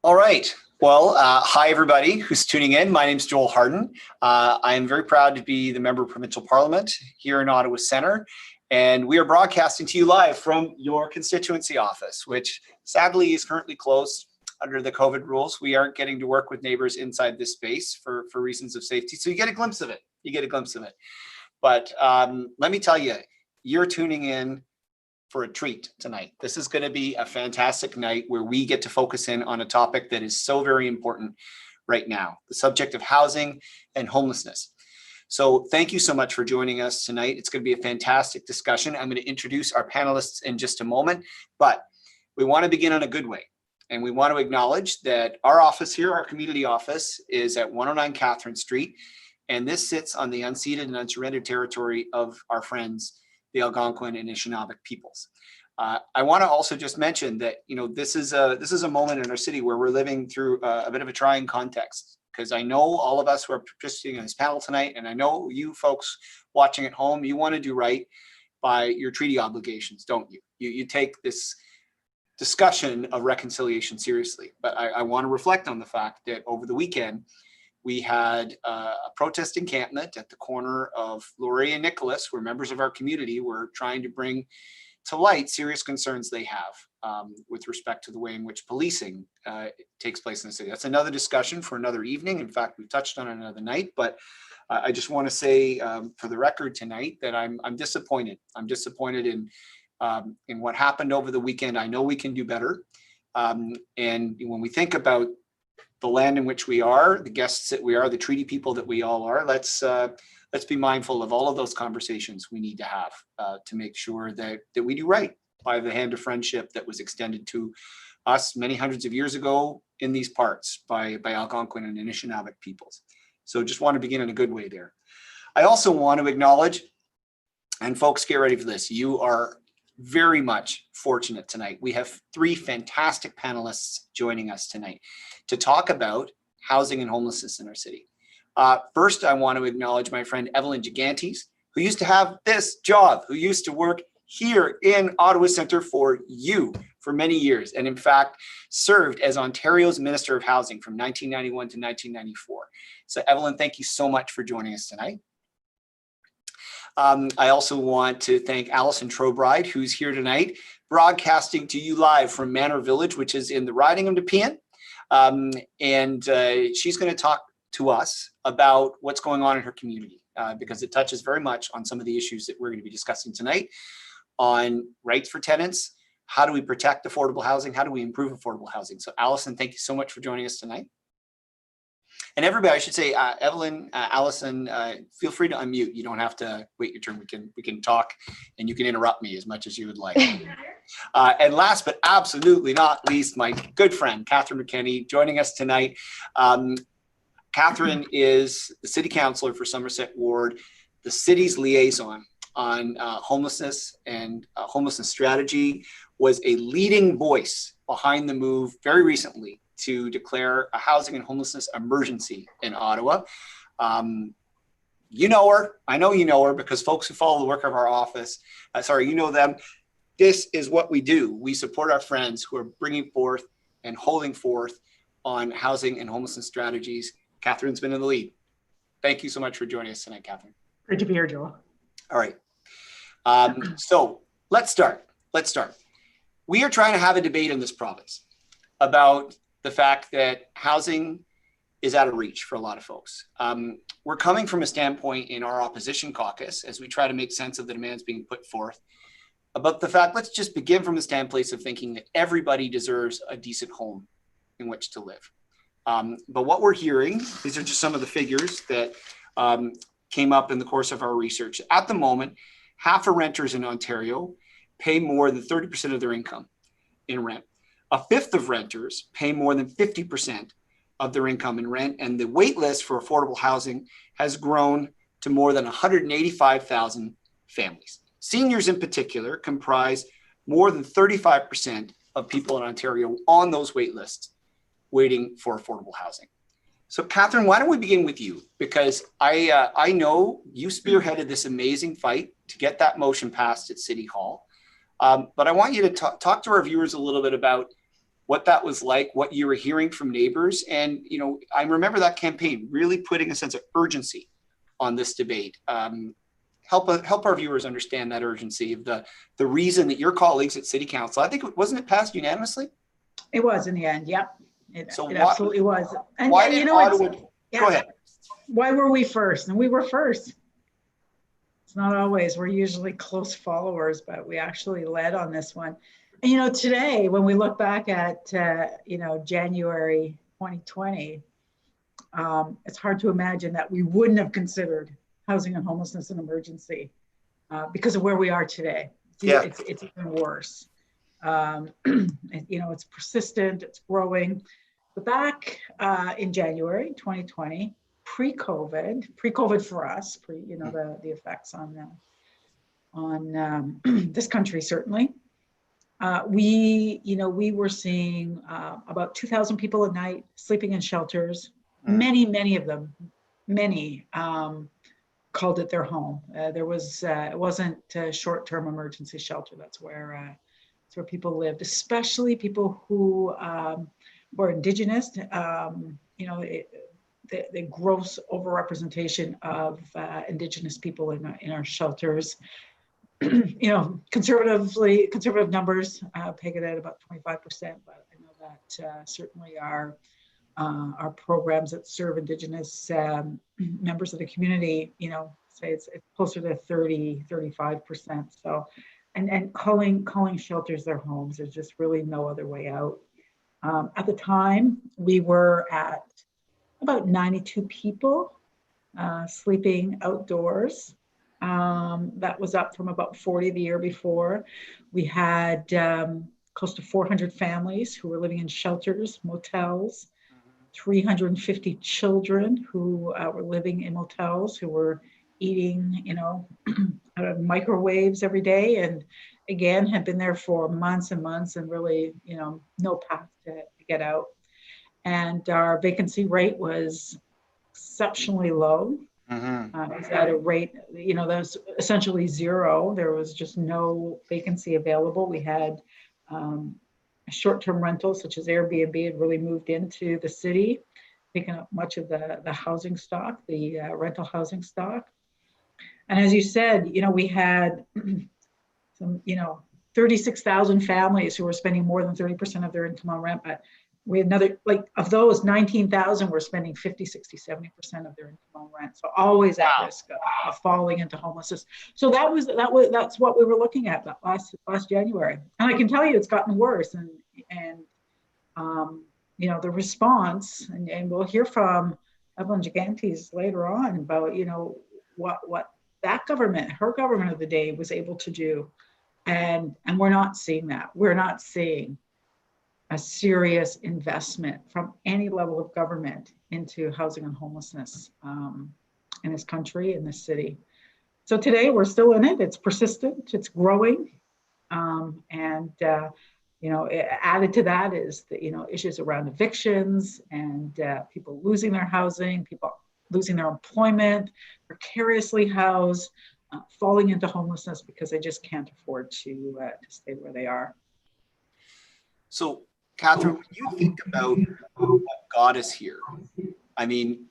All right. Well, hi, everybody who's tuning in. My name is Joel Harden. I am very proud to be the Member of Provincial Parliament here in Ottawa Centre. And we are broadcasting to you live from your constituency office, which sadly is currently closed under the COVID rules. We aren't getting to work with neighbors inside this space for reasons of safety. So you get a glimpse of it. But let me tell you, you're tuning in for a treat tonight. This is going to be a fantastic night where we get to focus in on a topic that is so very important right now, the subject of housing and homelessness. So thank you so much for joining us tonight. It's going to be a fantastic discussion. I'm going to introduce our panelists in just a moment, but we want to begin in a good way. And we want to acknowledge that our office here, our community office, is at 109 Catherine Street. And this sits on the unceded and unsurrendered territory of our friends, the Algonquin and Anishinaabe peoples. I want to also just mention that, you know, this is a moment in our city where we're living through a bit of a trying context, because I know all of us who are participating in this panel tonight, and I know you folks watching at home, you want to do right by your treaty obligations, don't you? You take this discussion of reconciliation seriously. But I want to reflect on the fact that over the weekend, we had a protest encampment at the corner of Laurier and Nicholas, where members of our community were trying to bring to light serious concerns they have with respect to the way in which policing takes place in the city. That's another discussion for another evening. In fact, we've touched on it another night, but I just want to say for the record tonight that I'm disappointed. I'm disappointed in what happened over the weekend. I know we can do better. And when we think about the land in which we are, the guests that we are, the treaty people that we all are, let's be mindful of all of those conversations we need to have to make sure that we do right by the hand of friendship that was extended to us many hundreds of years ago in these parts by Algonquin and Anishinaabe peoples. So just want to begin in a good way there. I also want to acknowledge, and folks, get ready for this, you are very much fortunate tonight. We have three fantastic panelists joining us tonight to talk about housing and homelessness in our city. First, I want to acknowledge my friend Evelyn Gigantes, who used to have this job, who used to work here in Ottawa Centre for many years, and in fact served as Ontario's Minister of Housing from 1991 to 1994. So Evelyn, thank you so much for joining us tonight. I also want to thank Alison Trowbride, who's here tonight, broadcasting to you live from Manor Village, which is in the riding of Nepean. And she's going to talk to us about what's going on in her community, because it touches very much on some of the issues that we're going to be discussing tonight on rights for tenants. How do we protect affordable housing? How do we improve affordable housing? So Alison, thank you so much for joining us tonight. And everybody, I should say, Evelyn, Alison, feel free to unmute. You don't have to wait your turn. We can talk, and you can interrupt me as much as you would like. And last but absolutely not least, my good friend, Catherine McKenney, joining us tonight. Catherine is the City Councilor for Somerset Ward, the city's liaison on homelessness and homelessness strategy, was a leading voice behind the move very recently to declare a housing and homelessness emergency in Ottawa. You know her, I know you know her, because folks who follow the work of our office, you know them. This is what we do. We support our friends who are bringing forth and holding forth on housing and homelessness strategies. Catherine's been in the lead. Thank you so much for joining us tonight, Catherine. Great to be here, Joel. All right. So let's start. We are trying to have a debate in this province about the fact that housing is out of reach for a lot of folks. We're coming from a standpoint in our opposition caucus as we try to make sense of the demands being put forth about the fact, let's just begin from the standpoint of thinking that everybody deserves a decent home in which to live. But what we're hearing, these are just some of the figures that came up in the course of our research. At the moment, half of renters in Ontario pay more than 30% of their income in rent. A fifth of renters pay more than 50% of their income in rent, and the wait list for affordable housing has grown to more than 185,000 families. Seniors in particular comprise more than 35% of people in Ontario on those wait lists waiting for affordable housing. So Catherine, why don't we begin with you? Because I know you spearheaded this amazing fight to get that motion passed at City Hall. But I want you to talk to our viewers a little bit about what that was like, what you were hearing from neighbors. And, I remember that campaign really putting a sense of urgency on this debate. Help our viewers understand that urgency of the reason that your colleagues at City Council, I think, wasn't it passed unanimously? It was in the end, yep. It absolutely was. And why did Ottawa, go ahead. Why were we first? And we were first. It's not always, we're usually close followers, but we actually led on this one. And today, when we look back at January 2020, it's hard to imagine that we wouldn't have considered housing and homelessness an emergency because of where we are today. It's even worse. It's persistent, it's growing. But back in January 2020, pre-COVID for us, the effects on this country certainly. We were seeing about 2,000 people a night sleeping in shelters. Many of them called it their home. It wasn't a short-term emergency shelter. That's where people lived, especially people who were Indigenous. The gross overrepresentation of Indigenous people in our shelters. Conservative numbers peg it at about 25%, but I know that certainly our programs that serve Indigenous members of the community, say it's closer to 30-35%. So, and calling shelters their homes, there's just really no other way out. At the time, we were at about 92 people sleeping outdoors. That was up from about 40 the year before. We had close to 400 families who were living in shelters, motels, 350 children who were living in motels, who were eating, out of microwaves every day, and again, had been there for months and months and really, no path to get out. And our vacancy rate was exceptionally low. It was at a rate, that was essentially zero. There was just no vacancy available. We had short-term rentals such as Airbnb had really moved into the city, taking up much of the housing stock, the rental housing stock. And as you said, we had some, 36,000 families who were spending more than 30% of their income on rent, but we had of those, 19,000 were spending 50, 60, 70% of their income on rent. So always at risk of falling into homelessness. So that's what we were looking at that last January. And I can tell you it's gotten worse. And the response, and we'll hear from Evelyn Gigantes later on about, what that government, her government of the day, was able to do. And we're not seeing that. We're not seeing a serious investment from any level of government into housing and homelessness in this country, in this city. So today we're still in it. It's persistent, it's growing. Added to that is the, issues around evictions and people losing their housing, people losing their employment, precariously housed, falling into homelessness because they just can't afford to stay where they are. So, Catherine, when you think about what got us here, I mean,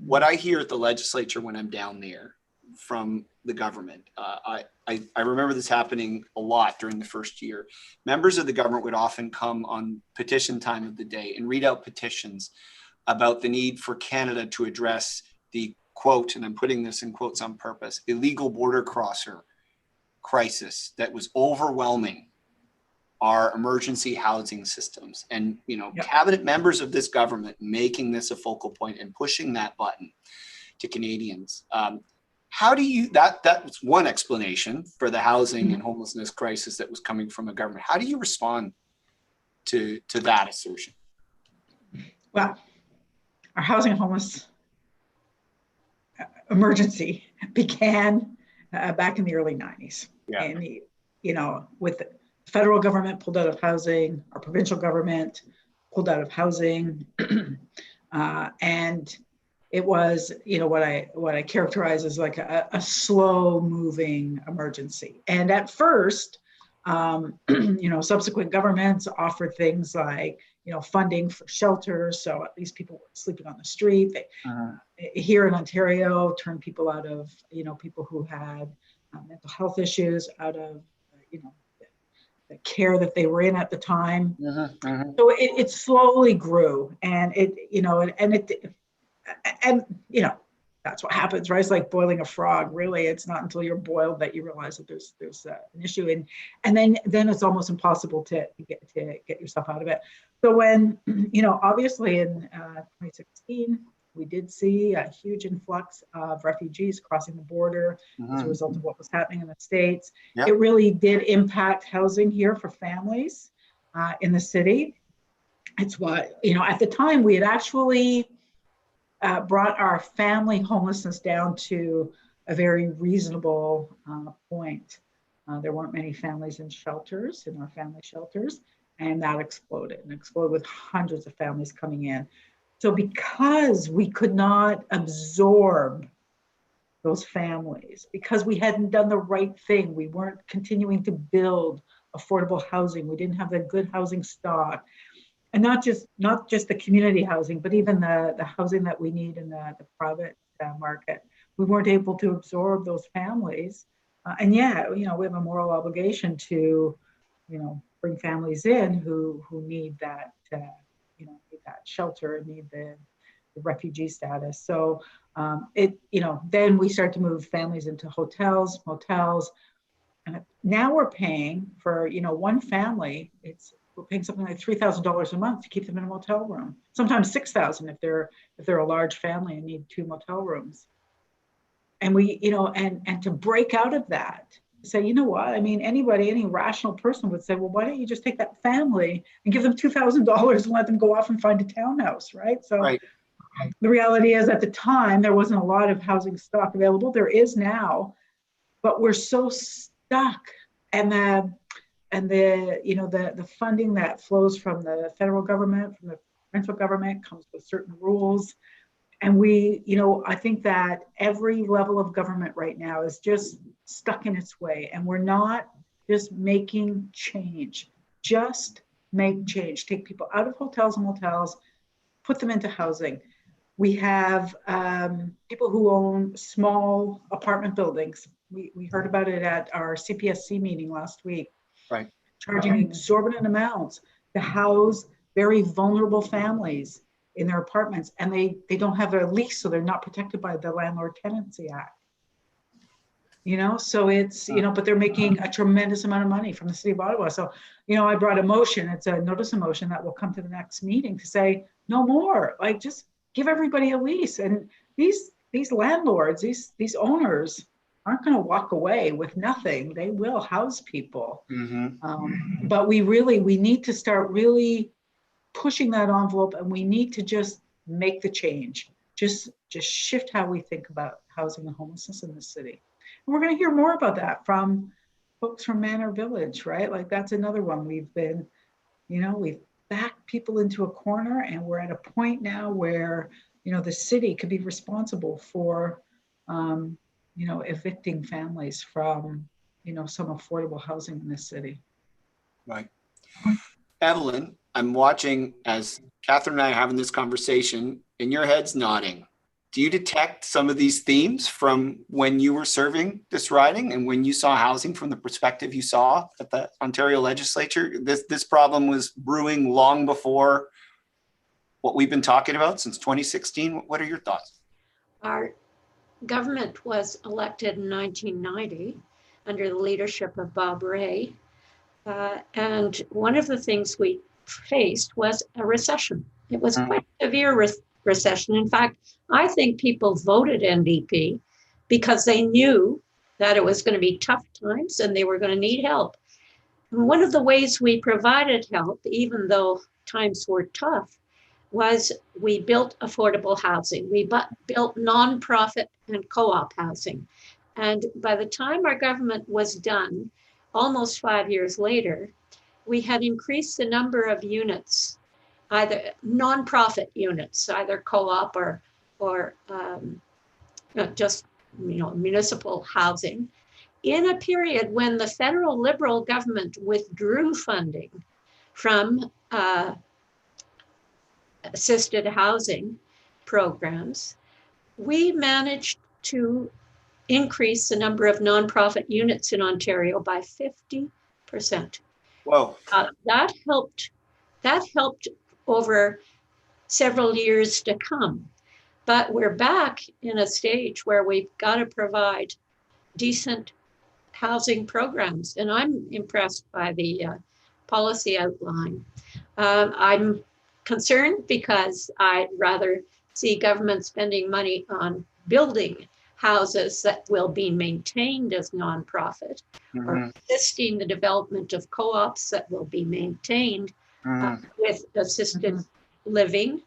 what I hear at the legislature when I'm down there from the government, I remember this happening a lot during the first year. Members of the government would often come on petition time of the day and read out petitions about the need for Canada to address the, quote, and I'm putting this in quotes on purpose, illegal border crosser crisis that was overwhelming our emergency housing systems. And, cabinet members of this government making this a focal point and pushing that button to Canadians. How do you, that was one explanation for the housing and homelessness crisis that was coming from a government. How do you respond to that assertion? Well, our housing and homeless emergency began back in the early 90s. Yeah. And, with the federal government pulled out of housing, our provincial government pulled out of housing. And it was, what I characterize as like a slow moving emergency. And at first, Subsequent governments offered things like, funding for shelters. So at least people were sleeping on the street. They, here in Ontario, turned people out of, people who had mental health issues out of, the care that they were in at the time. So it slowly grew, and that's what happens, right? It's like boiling a frog. Really, it's not until you're boiled that you realize that there's an issue, and then it's almost impossible to get yourself out of it. So when, obviously in 2016, we did see a huge influx of refugees crossing the border as a result of what was happening in the States. Yep. It really did impact housing here for families in the city. It's what, at the time we had actually brought our family homelessness down to a very reasonable point. There weren't many families in our family shelters, and that exploded with hundreds of families coming in. So because we could not absorb those families, because we hadn't done the right thing, we weren't continuing to build affordable housing, we didn't have the good housing stock, and not just the community housing, but even the housing that we need in the private market, we weren't able to absorb those families. And yet, we have a moral obligation to, bring families in who need that, need that shelter, need the refugee status. So then we start to move families into hotels, motels. And now we're paying for, one family, we're paying something like $3,000 a month to keep them in a motel room. Sometimes $6,000 if they're a large family and need 2 motel rooms. And we, and to break out of that, say, any rational person would say, well, why don't you just take that family and give them $2,000 and let them go off and find a townhouse, right? So right. The reality is, at the time, there wasn't a lot of housing stock available. There is now, but we're so stuck. And the funding that flows from the federal government, from the provincial government, comes with certain rules. And we, I think that every level of government right now is just stuck in its way, and we're not just making change. Just make change. Take people out of hotels and motels, put them into housing. We have people who own small apartment buildings. We heard about it at our CPSC meeting last week. Right. Charging exorbitant amounts to house very vulnerable families in their apartments, and they don't have a lease, so they're not protected by the Landlord Tenancy Act. So it's, but they're making a tremendous amount of money from the city of Ottawa. So, I brought a motion, it's a notice of motion that will come to the next meeting to say, no more, like just give everybody a lease. And these landlords, these owners aren't going to walk away with nothing. They will house people. But we need to start really pushing that envelope, and we need to just make the change, just shift how we think about housing and homelessness in the city. And we're going to hear more about that from folks from Manor Village, right? Like that's another one. We've been, we've backed people into a corner, and we're at a point now where, the city could be responsible for, evicting families from, some affordable housing in this city. Right. Evelyn, I'm watching as Catherine and I are having this conversation, and your head's nodding. Do you detect some of these themes from when you were serving this riding and when you saw housing from the perspective you saw at the Ontario legislature? This problem was brewing long before what we've been talking about since 2016. What are your thoughts? Our government was elected in 1990 under the leadership of Bob Rae. And one of the things we faced was a recession. It was quite a severe recession. In fact, I think people voted NDP because they knew that it was going to be tough times and they were going to need help. And one of the ways we provided help, even though times were tough, was we built affordable housing. We built nonprofit and co-op housing. And by the time our government was done, almost 5 years later, we had increased the number of units, either nonprofit units, either co-op or just municipal housing, in a period when the federal Liberal government withdrew funding from assisted housing programs, we managed to increase the number of nonprofit units in Ontario by 50%. Whoa. That helped over several years to come. But we're back in a stage where we've got to provide decent housing programs. And I'm impressed by the policy outline. I'm concerned because I'd rather see government spending money on building houses that will be maintained as nonprofit, or assisting the development of co-ops that will be maintained with assisted living,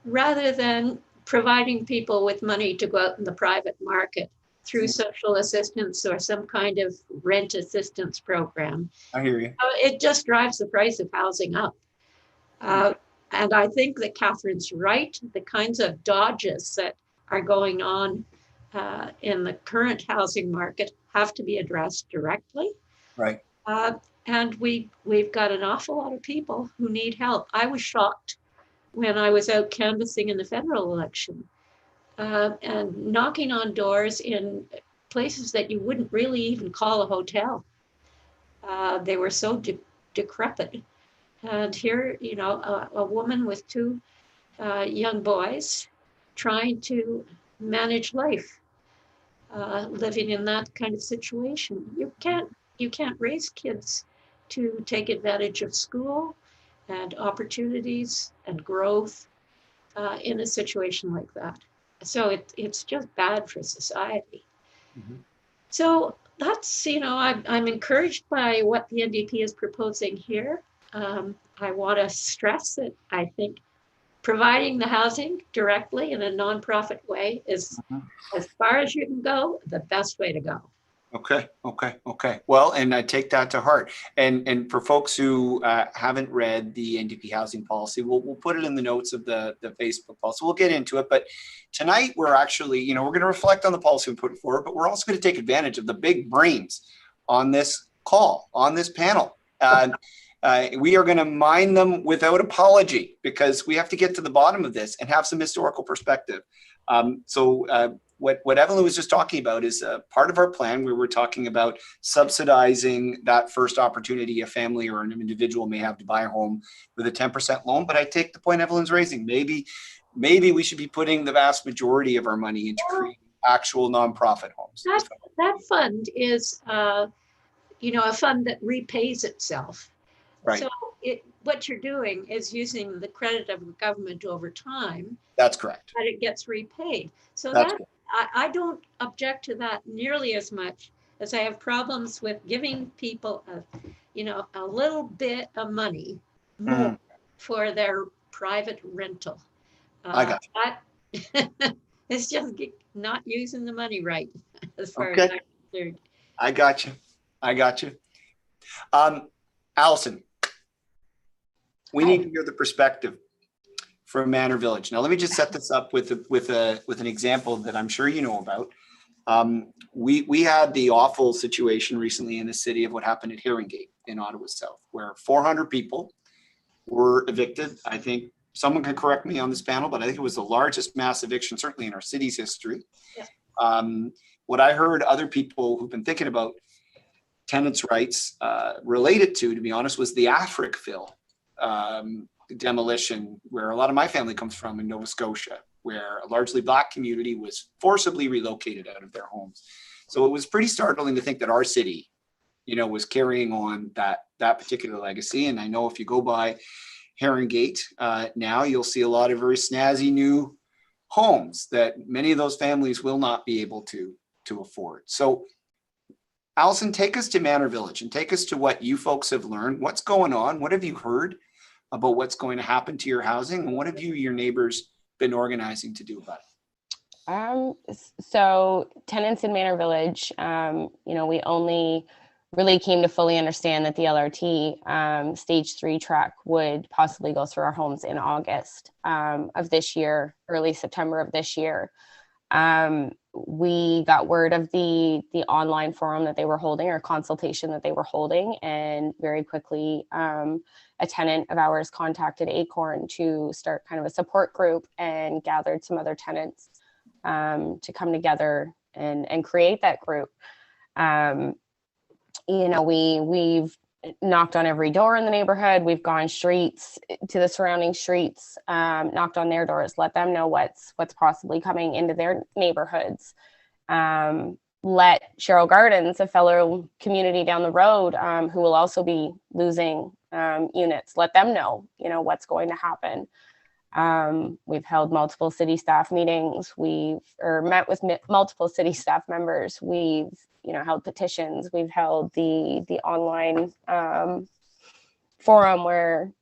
rather than providing people with money to go out in the private market through social assistance or some kind of rent assistance program. I hear you. It just drives the price of housing up. And I think that Catherine's right. The kinds of dodges that are going on in the current housing market have to be addressed directly. Right. And we've got an awful lot of people who need help. I was shocked when I was out canvassing in the federal election and knocking on doors in places that you wouldn't really even call a hotel. They were so decrepit. And here, you know, a woman with two young boys trying to manage life, living in that kind of situation. You can't raise kids to take advantage of school and opportunities and growth in a situation like that. So it's just bad for society. So that's, you know, I'm encouraged by what the NDP is proposing here. I want to stress that I think providing the housing directly in a nonprofit way is, as far as you can go, the best way to go. Okay. Well, and I take that to heart. And for folks who haven't read the NDP housing policy, we'll put it in the notes of the Facebook post. So we'll get into it. But tonight we're actually, you know, we're going to reflect on the policy we put forward, but we're also going to take advantage of the big brains on this call, on this panel. We are going to mine them without apology, because we have to get to the bottom of this and have some historical perspective. What Evelyn was just talking about is part of our plan where we're talking about subsidizing that first opportunity a family or an individual may have to buy a home with a 10% loan. But I take the point Evelyn's raising. Maybe we should be putting the vast majority of our money into creating actual nonprofit homes. That fund is, you know, a fund that repays itself. Right. So what you're doing is using the credit of the government over time. That's correct. But it gets repaid. So That's that I don't object to that nearly as much as I have problems with giving people a little bit of money more for their private rental. I got you. It's just not using the money right, as far as I'm concerned. I got you. Alison, we need to hear the perspective from Manor Village. Now, let me just set this up with an example that I'm sure you know about. We had the awful situation recently in the city of what happened at Herringate in Ottawa South, where 400 people were evicted. I think someone can correct me on this panel, but I think it was the largest mass eviction, certainly in our city's history. Yeah. What I heard other people who've been thinking about tenants' rights related to be honest, was the Africville demolition, where a lot of my family comes from in Nova Scotia, where a largely Black community was forcibly relocated out of their homes. So it was pretty startling to think that our city, you know, was carrying on that particular legacy. And I know if you go by Herringate now, you'll see a lot of very snazzy new homes that many of those families will not be able to afford. So Alison, take us to Manor Village and take us to what you folks have learned. What's going on? What have you heard about what's going to happen to your housing? And what have your neighbors been organizing to do about it? So tenants in Manor Village, we only really came to fully understand that the LRT stage 3 track would possibly go through our homes in August of this year, early September of this year. We got word of the online forum that they were holding, or consultation that they were holding, and very quickly a tenant of ours contacted ACORN to start kind of a support group, and gathered some other tenants to come together and create that group. We've knocked on every door in the neighborhood. We've gone streets to the surrounding streets, knocked on their doors, let them know what's possibly coming into their neighborhoods. Let Cheryl Gardens, a fellow community down the road, who will also be losing units, let them know, what's going to happen. We've held multiple city staff meetings. We've met with multiple city staff members. We've held petitions. We've held the online forum where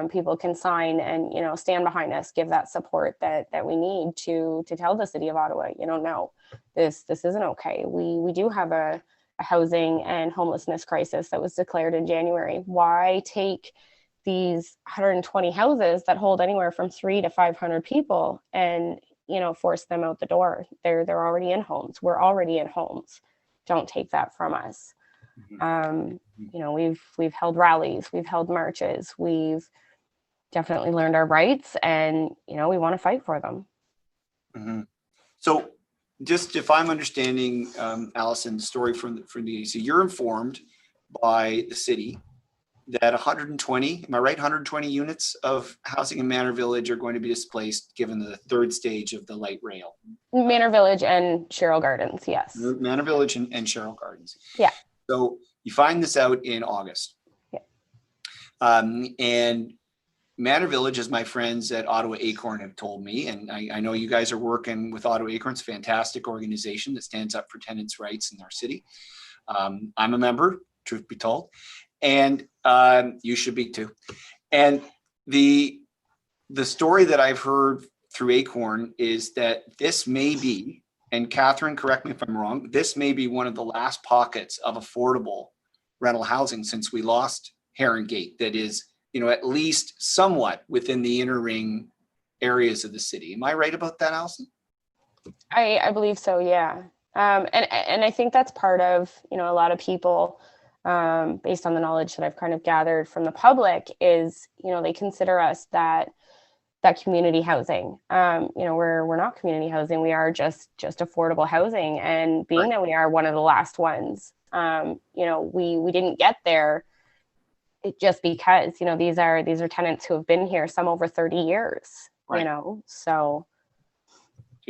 people can sign and stand behind us, give that support that we need to tell the city of Ottawa, no, this isn't okay. We do have a housing and homelessness crisis that was declared in January. Why take these 120 houses that hold anywhere from 300 to 500 people and force them out the door? They're already in homes. We're already in homes. Don't take that from us. We've held rallies, we've held marches, we've definitely learned our rights, and we want to fight for them. Mm-hmm. So, just if I'm understanding, Alison, the story from the AC, you're informed by the city that 120, am I right, 120 units of housing in Manor Village are going to be displaced given the third stage of the light rail. Manor Village and Cheryl Gardens, yes. Manor Village and Cheryl Gardens. Yeah. So you find this out in August. Yeah. And Manor Village, as my friends at Ottawa ACORN have told me, and I know you guys are working with Ottawa ACORN, it's a fantastic organization that stands up for tenants' rights in our city. I'm a member, truth be told. And you should be too. And the story that I've heard through ACORN is that this may be, and Catherine, correct me if I'm wrong, this may be one of the last pockets of affordable rental housing since we lost Heron Gate that is, at least somewhat within the inner ring areas of the city. Am I right about that, Alison? I believe so, yeah. And I think that's part of, a lot of people, based on the knowledge that I've kind of gathered from the public, is they consider us that community housing. We're not community housing. We are just affordable housing. And being Right. that we are one of the last ones, we didn't get there just because these are tenants who have been here, some over 30 years. Right. So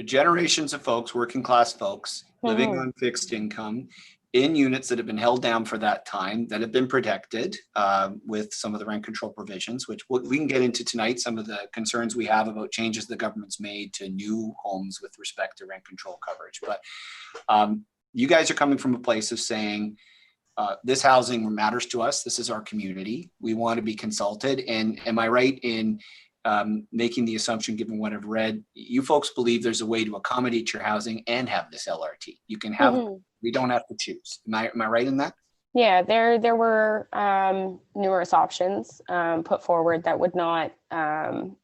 generations of folks, working class folks, living on fixed income in units that have been held down for that time, that have been protected with some of the rent control provisions, which we can get into tonight, some of the concerns we have about changes the government's made to new homes with respect to rent control coverage. But you guys are coming from a place of saying, this housing matters to us. This is our community. We want to be consulted. And am I right in making the assumption, given what I've read, you folks believe there's a way to accommodate your housing and have this LRT? You can have, we don't have to choose. Am I right in that? Yeah, there were numerous options put forward that would not, dumb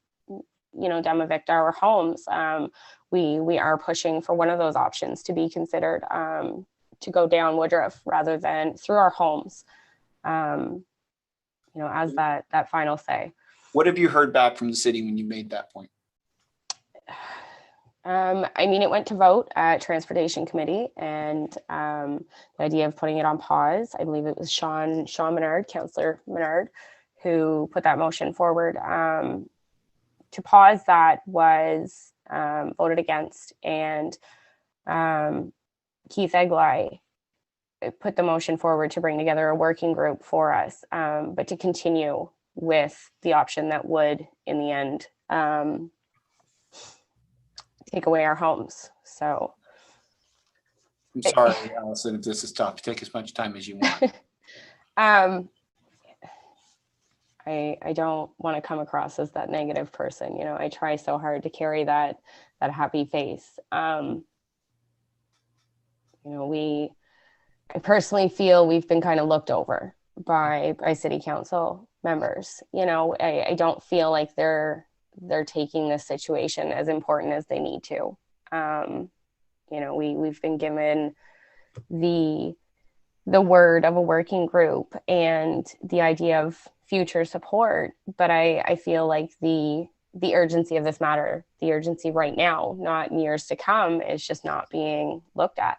evict our homes. We are pushing for one of those options to be considered, to go down Woodruff rather than through our homes, as that final say. What have you heard back from the city when you made that point? It went to vote at Transportation Committee, and the idea of putting it on pause, I believe it was Sean Menard, Councilor Menard, who put that motion forward. To pause that was voted against, and Keith Egley put the motion forward to bring together a working group for us, but to continue with the option that would, in the end, take away our homes. So I'm sorry, Alison, if this is tough. Take as much time as you want. I don't want to come across as that negative person. I try so hard to carry that happy face. I personally feel we've been kind of looked over by city council members. I don't feel like they're taking this situation as important as they need to. You know, we've been given the word of a working group and the idea of future support, but I feel like the urgency of this matter, the urgency right now, not in years to come, is just not being looked at.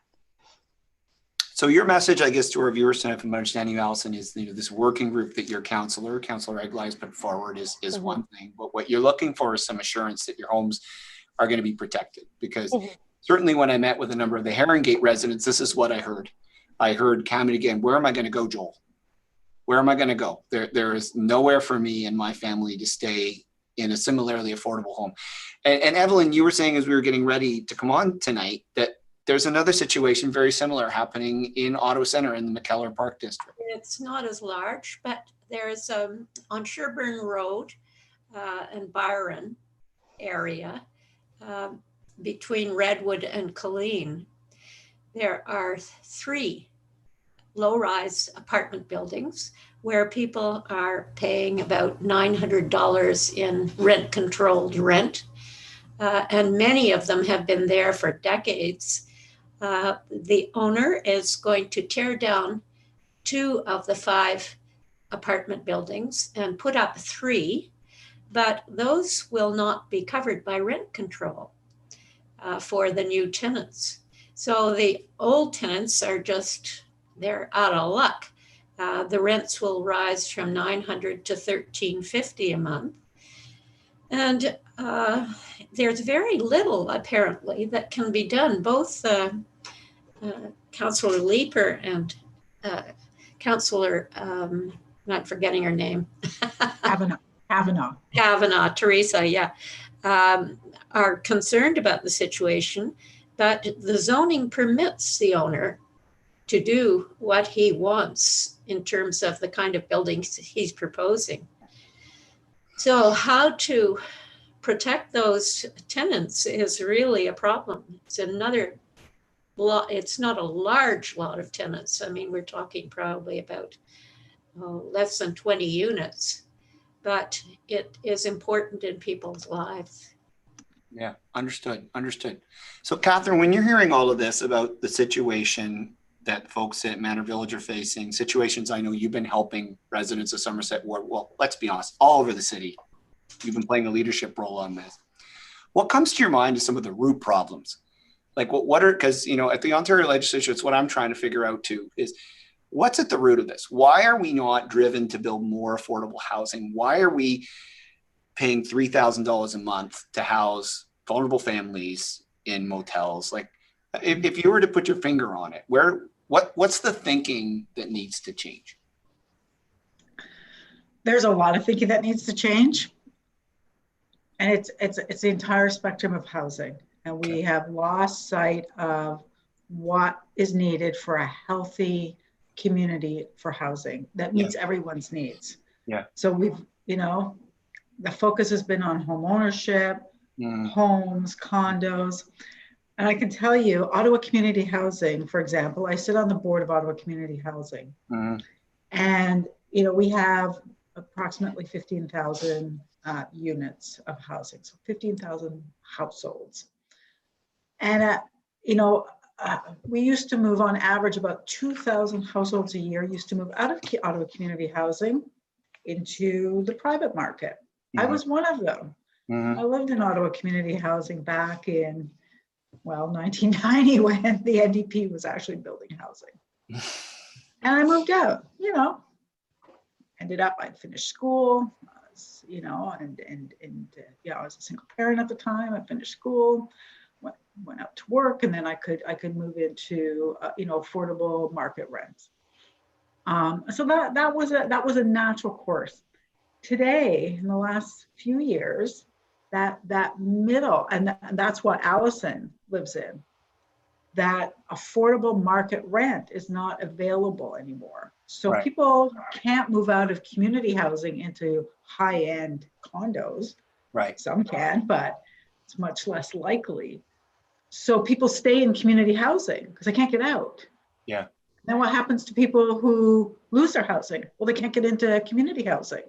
So your message, I guess, to our viewers tonight, from my understanding, Alison, is, you know, this working group that your Councillor Egli has put forward is Mm-hmm. one thing, but what you're looking for is some assurance that your homes are going to be protected. Because Mm-hmm. certainly when I met with a number of the Herongate residents, this is what I heard. I heard time and again, where am I going to go, Joel? Where am I going to go? There is nowhere for me and my family to stay in a similarly affordable home. And Evelyn, you were saying as we were getting ready to come on tonight that there's another situation very similar happening in Ottawa Centre in the McKellar Park District. It's not as large, but there's on Sherburne Road and Byron area, between Redwood and Colleen, there are 3 low-rise apartment buildings where people are paying about $900 in rent-controlled rent. And many of them have been there for decades. The owner is going to tear down 2 of the 5 apartment buildings and put up 3, but those will not be covered by rent control for the new tenants. So the old tenants are just, they're out of luck. The rents will rise from $900 to $1,350 a month. And there's very little, apparently, that can be done. Both Councillor Leeper and Councillor, not forgetting her name. Kavanaugh, Teresa, yeah, are concerned about the situation, but the zoning permits the owner to do what he wants in terms of the kind of buildings he's proposing. So how to protect those tenants is really a problem. It's another lot, it's not a large lot of tenants. I mean, we're talking probably about less than 20 units, but it is important in people's lives. Yeah, understood. So Catherine, when you're hearing all of this about the situation that folks at Manor Village are facing, situations I know you've been helping residents of Somerset Ward, well, let's be honest, all over the city, you've been playing a leadership role on this. What comes to your mind is some of the root problems? Like what are, because, you know, at the Ontario legislature, it's what I'm trying to figure out too, is what's at the root of this? Why are we not driven to build more affordable housing? Why are we paying $3,000 a month to house vulnerable families in motels? Like, if you were to put your finger on it, what's the thinking that needs to change? There's a lot of thinking that needs to change, and it's the entire spectrum of housing, and we have lost sight of what is needed for a healthy community for housing that meets everyone's needs. Yeah. So we've, you know, the focus has been on home ownership, homes, condos. And I can tell you, Ottawa Community Housing, for example, I sit on the board of Ottawa Community Housing. And, you know, we have approximately 15,000 units of housing, so 15,000 households. And, you know, we used to move on average about 2,000 households a year used to move out of Ottawa Community Housing into the private market. I was one of them. I lived in Ottawa Community Housing back in, well, 1990 when the NDP was actually building housing. And I moved out, you know, ended up, I'd finished school, you know, and yeah, I was a single parent at the time. I finished school, went out to work, and then I could move into, you know, affordable market rents. So that was a natural course. Today, in the last few years, that middle, and that's what Alison lives in, that affordable market rent is not available anymore. So people can't move out of community housing into high-end condos. Right. Some can, but it's much less likely. So people stay in community housing because they can't get out. Yeah. Then what happens to people who lose their housing? Well, they can't get into community housing.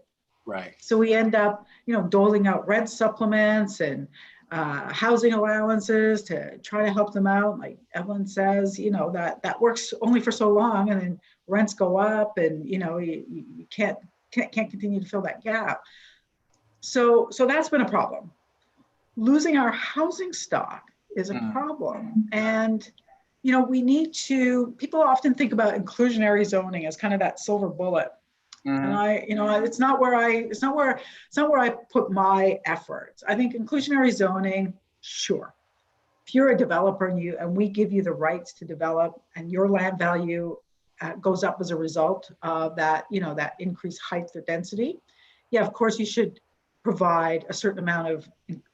Right. So we end up, you know, doling out rent supplements and housing allowances to try to help them out. Like Evelyn says, you know, that works only for so long, and then rents go up, and you know, you can't continue to fill that gap. So that's been a problem. Losing our housing stock is a problem. And, you know, we need to, people often think about inclusionary zoning as kind of that silver bullet. And you know, it's not where I put my efforts. I think inclusionary zoning, sure. If you're a developer and we give you the rights to develop, and your land value goes up as a result of that, you know, that increased height or density, yeah, of course you should provide a certain amount of,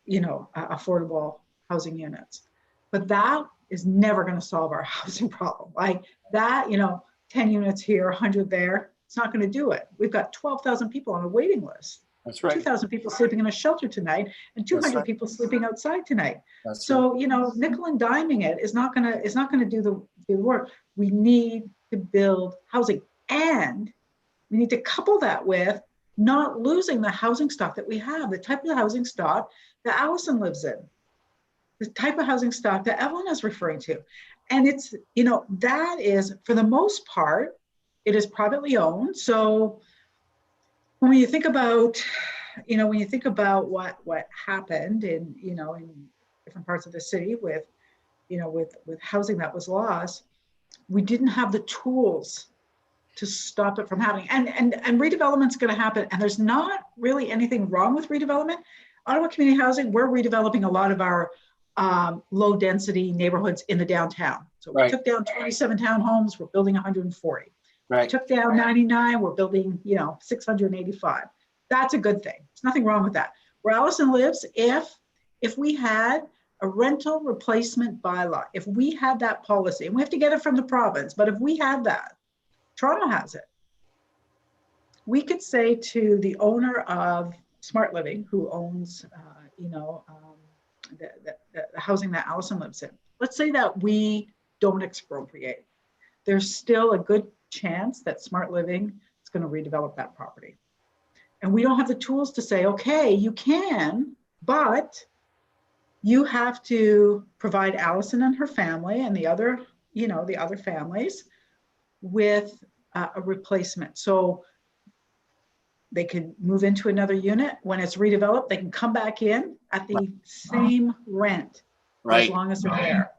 you know, affordable housing units. But that is never going to solve our housing problem. Like that, you know, 10 units here, 100 there, it's not going to do it. We've got 12,000 people on a waiting list. That's right. 2,000 people sleeping in a shelter tonight, and 200 right. people sleeping outside tonight. That's so right. you know, nickel and diming it is not going to do the work. We need to build housing, and we need to couple that with not losing the housing stock that we have, the type of housing stock that Alison lives in, the type of housing stock that Evelyn is referring to. And it's, you know, that is, for the most part, it is privately owned. So when you think about, you know, what happened in, you know, in different parts of the city with, you know, with housing that was lost, we didn't have the tools to stop it from happening. And redevelopment's going to happen. And there's not really anything wrong with redevelopment. Ottawa Community Housing, we're redeveloping a lot of our low density neighborhoods in the downtown. So we took down 27 townhomes, we're building 140. We took down 99, we're building, you know, 685. That's a good thing. There's nothing wrong with that. Where Alison lives, if we had a rental replacement bylaw, if we had that policy, and we have to get it from the province, but if we had that, Toronto has it, we could say to the owner of Smart Living, who owns, you know, the housing that Alison lives in, let's say that we don't expropriate. There's still a good chance that Smart Living is going to redevelop that property. And we don't have the tools to say, okay, you can, but you have to provide Alison and her family and the other, you know, the other families with a replacement. So they can move into another unit. When it's redeveloped, they can come back in at the same rent as long as they're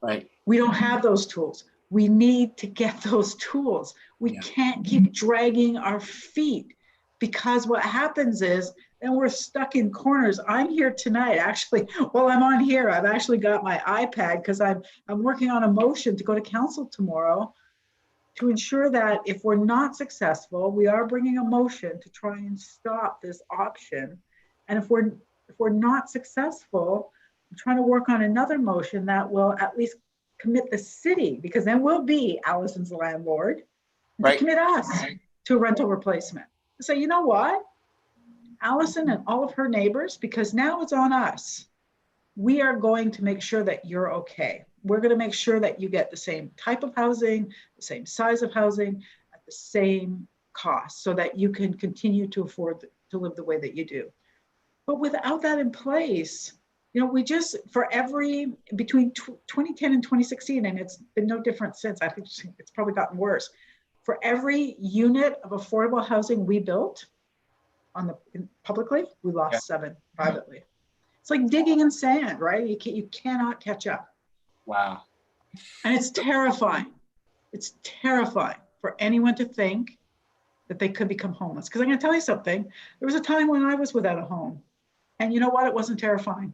there. We don't have those tools. We need to get those tools. We can't keep dragging our feet, because what happens is then we're stuck in corners. I'm here tonight, actually, while I'm on here, I've actually got my iPad because I'm working on a motion to go to council tomorrow to ensure that if we're not successful, we are bringing a motion to try and stop this option. And if we're not successful, I'm trying to work on another motion that will at least commit the city, because then we'll be Alison's landlord, to commit us to a rental replacement. So you know what? Alison and all of her neighbors, because now it's on us, we are going to make sure that you're okay. We're going to make sure that you get the same type of housing, the same size of housing, at the same cost, so that you can continue to afford to live the way that you do. But without that in place, you know, we just, for every, between 2010 and 2016, and it's been no different since, I think it's probably gotten worse. For every unit of affordable housing we built publicly, we lost 7 privately. It's like digging in sand, right? You cannot catch up. Wow. And it's terrifying. It's terrifying for anyone to think that they could become homeless. Because I'm going to tell you something. There was a time when I was without a home. And you know what? It wasn't terrifying.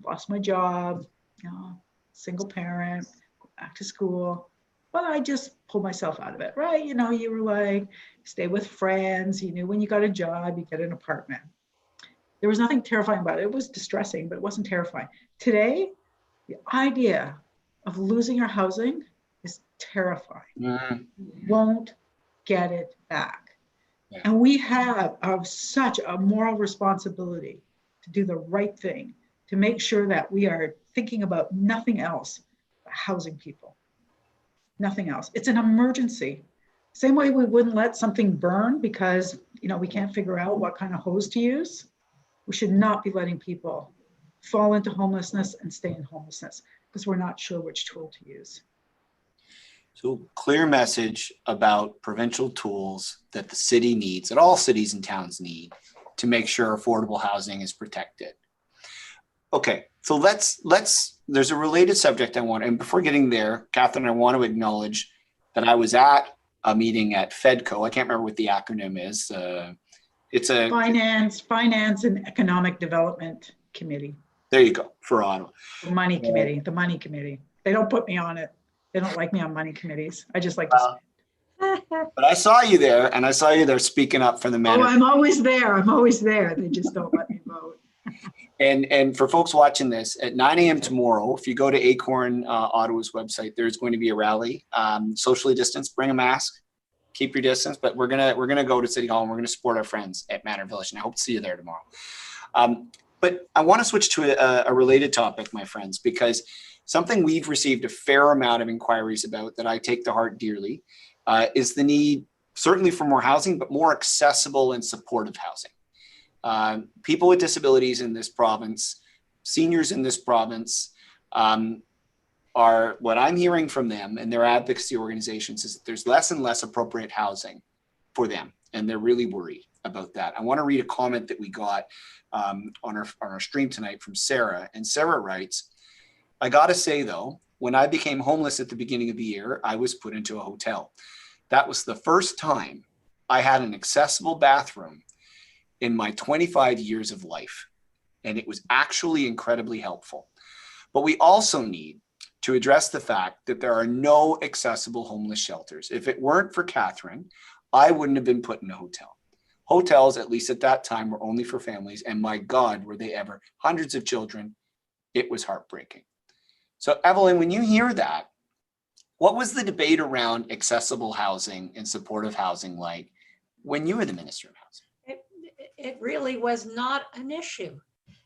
Lost my job, you know, single parent, go back to school. But I just pulled myself out of it, right? You know, you were like, stay with friends. You knew when you got a job, you get an apartment. There was nothing terrifying about it. It was distressing, but it wasn't terrifying. Today, the idea of losing your housing is terrifying. You won't get it back. And we have such a moral responsibility to do the right thing, to make sure that we are thinking about nothing else but housing people. Nothing else. It's an emergency. Same way we wouldn't let something burn because, you know, we can't figure out what kind of hose to use. We should not be letting people fall into homelessness and stay in homelessness, because we're not sure which tool to use. So clear message about provincial tools that the city needs, that all cities and towns need to make sure affordable housing is protected. Okay, so there's a related subject I want, and before getting there, Catherine, I want to acknowledge that I was at a meeting at FEDCO. I can't remember what the acronym is. It's a Finance and Economic Development Committee. There you go, for Ottawa. The money committee. They don't put me on it. They don't like me on money committees. I just like to But I saw you there, and I saw you there speaking up for the Manor. I'm always there. They just don't let me vote. And for folks watching this, at 9 a.m. tomorrow, if you go to ACORN Ottawa's website, there's going to be a rally. Socially distanced, bring a mask, keep your distance. But we're gonna go to City Hall and we're gonna support our friends at Manor Village, and I hope to see you there tomorrow. But I want to switch to a related topic, my friends, because something we've received a fair amount of inquiries about that I take to heart dearly is the need, certainly for more housing, but more accessible and supportive housing. People with disabilities in this province, seniors in this province, are, what I'm hearing from them and their advocacy organizations, is that there's less and less appropriate housing for them, and they're really worried about that. I want to read a comment that we got on our stream tonight from Sarah, and Sarah writes, "I gotta say though, when I became homeless at the beginning of the year, I was put into a hotel. That was the first time I had an accessible bathroom in my 25 years of life. And it was actually incredibly helpful. But we also need to address the fact that there are no accessible homeless shelters. If it weren't for Catherine, I wouldn't have been put in a hotel. Hotels, at least at that time, were only for families. And my God, were they ever. Hundreds of children. It was heartbreaking." So Evelyn, when you hear that, what was the debate around accessible housing and supportive housing like when you were the Minister of Housing? It really was not an issue.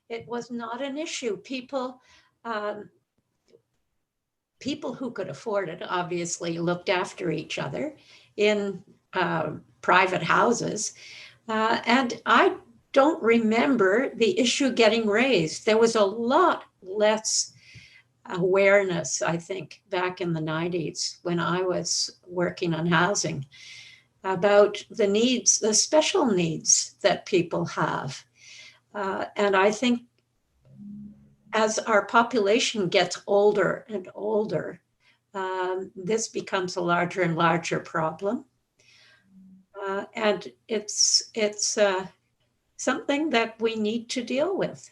It was not an issue. People who could afford it obviously looked after each other in private houses. And I don't remember the issue getting raised. There was a lot less awareness, I think, back in the 90s when I was working on housing about the needs, the special needs that people have. And I think as our population gets older and older, this becomes a larger and larger problem. And it's something that we need to deal with.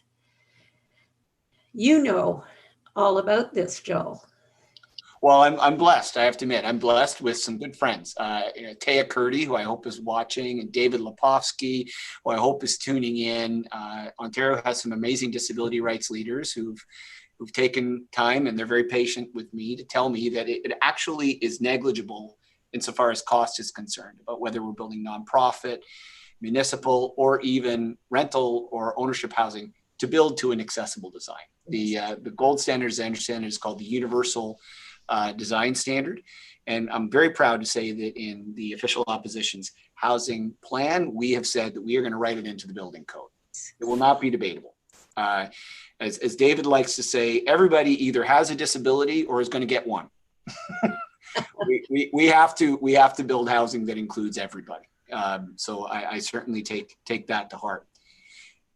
You know all about this, Joel. Well, I'm blessed. I have to admit, I'm blessed with some good friends. Taya Curdy, who I hope is watching, and David Lepofsky, who I hope is tuning in. Ontario has some amazing disability rights leaders who've taken time, and they're very patient with me to tell me that it actually is negligible insofar as cost is concerned, about whether we're building nonprofit, municipal, or even rental or ownership housing to build to an accessible design. The gold standard, as I understand it, is called the Universal Design Standard. And I'm very proud to say that in the official opposition's housing plan, we have said that we are going to write it into the building code. It will not be debatable. As David likes to say, everybody either has a disability or is going to get one. we have to build housing that includes everybody. So I certainly take that to heart.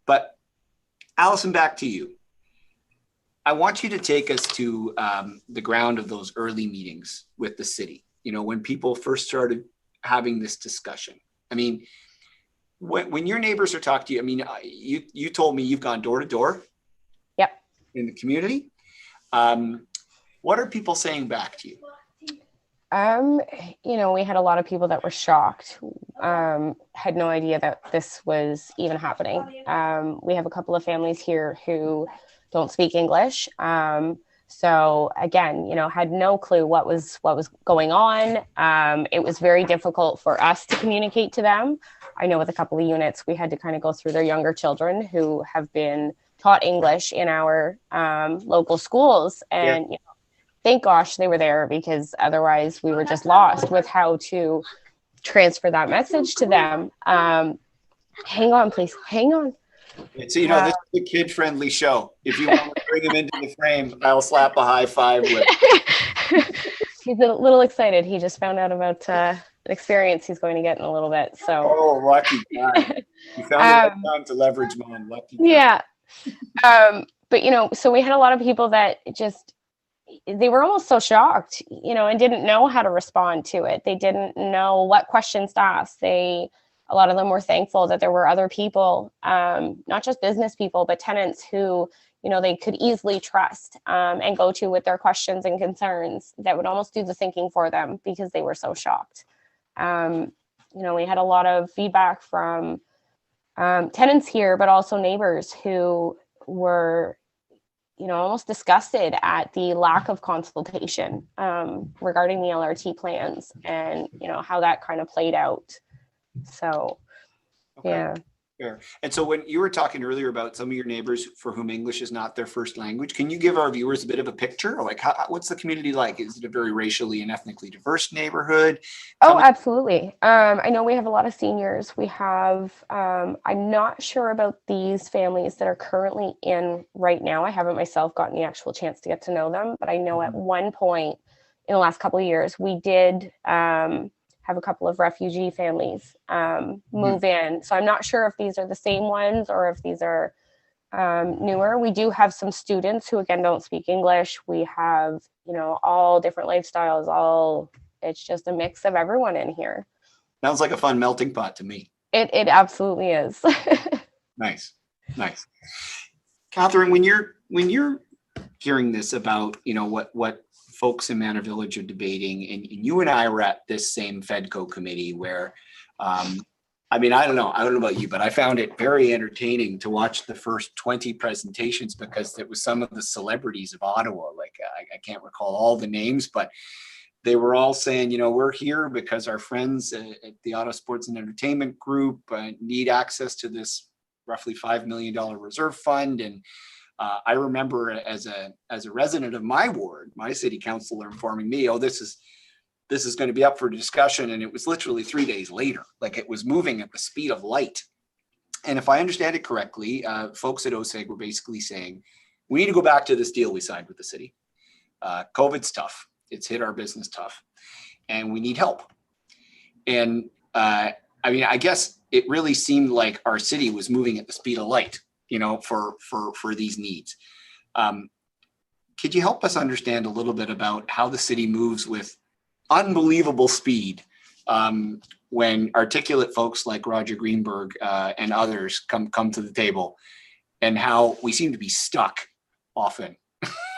But Alison, back to you. I want you to take us to the ground of those early meetings with the city. You know, when people first started having this discussion. I mean, when your neighbors are talking to you, I mean, you told me you've gone door to door. Yep. In the community. What are people saying back to you? You know, we had a lot of people that were shocked, had no idea that this was even happening. We have a couple of families here who don't speak English. So again, you know, had no clue what was going on. It was very difficult for us to communicate to them. I know with a couple of units, we had to kind of go through their younger children who have been taught English in our local schools. And you know, thank gosh they were there, because otherwise we were just lost with how to transfer that message to them. Hang on, please. Hang on. So, this is a kid-friendly show. If you want to bring him into the frame, I'll slap a high five with. He's a little excited. He just found out about an experience he's going to get in a little bit. So. Oh, lucky guy. You found the right time to leverage mom. Lucky guy. Yeah. But, so we had a lot of people that they were almost so shocked, and didn't know how to respond to it. They didn't know what questions to ask. A lot of them were thankful that there were other people, not just business people, but tenants who, they could easily trust and go to with their questions and concerns that would almost do the thinking for them because they were so shocked. We had a lot of feedback from tenants here, but also neighbors who were, almost disgusted at the lack of consultation regarding the LRT plans and, how that kind of played out. So, Okay. yeah. Fair. And so when you were talking earlier about some of your neighbors for whom English is not their first language, can you give our viewers a bit of a picture? Like, what's the community like? Is it a very racially and ethnically diverse neighborhood? Absolutely. I know we have a lot of seniors. We have, I'm not sure about these families that are currently in right now. I haven't myself gotten the actual chance to get to know them, but I know at one point in the last couple of years, we did have a couple of refugee families move in. So I'm not sure if these are the same ones or if these are newer. We do have some students who, again, don't speak English. We have, all different lifestyles, it's just a mix of everyone in here. Sounds like a fun melting pot to me. It absolutely is. Nice. Catherine, when you're hearing this about, what folks in Manor Village are debating, and you and I were at this same FEDCO committee where, I don't know about you, but I found it very entertaining to watch the first 20 presentations because it was some of the celebrities of Ottawa. Like, I can't recall all the names, but they were all saying, we're here because our friends at the Ottawa Sports and Entertainment Group need access to this roughly $5 million reserve fund. And I remember as a resident of my ward, my city councilor informing me, this is going to be up for discussion. And it was literally 3 days later, like it was moving at the speed of light. And if I understand it correctly, folks at OSEG were basically saying, we need to go back to this deal we signed with the city. COVID's tough. It's hit our business tough and we need help. And I guess it really seemed like our city was moving at the speed of light, for these needs. Could you help us understand a little bit about how the city moves with unbelievable speed when articulate folks like Roger Greenberg and others come to the table, and how we seem to be stuck often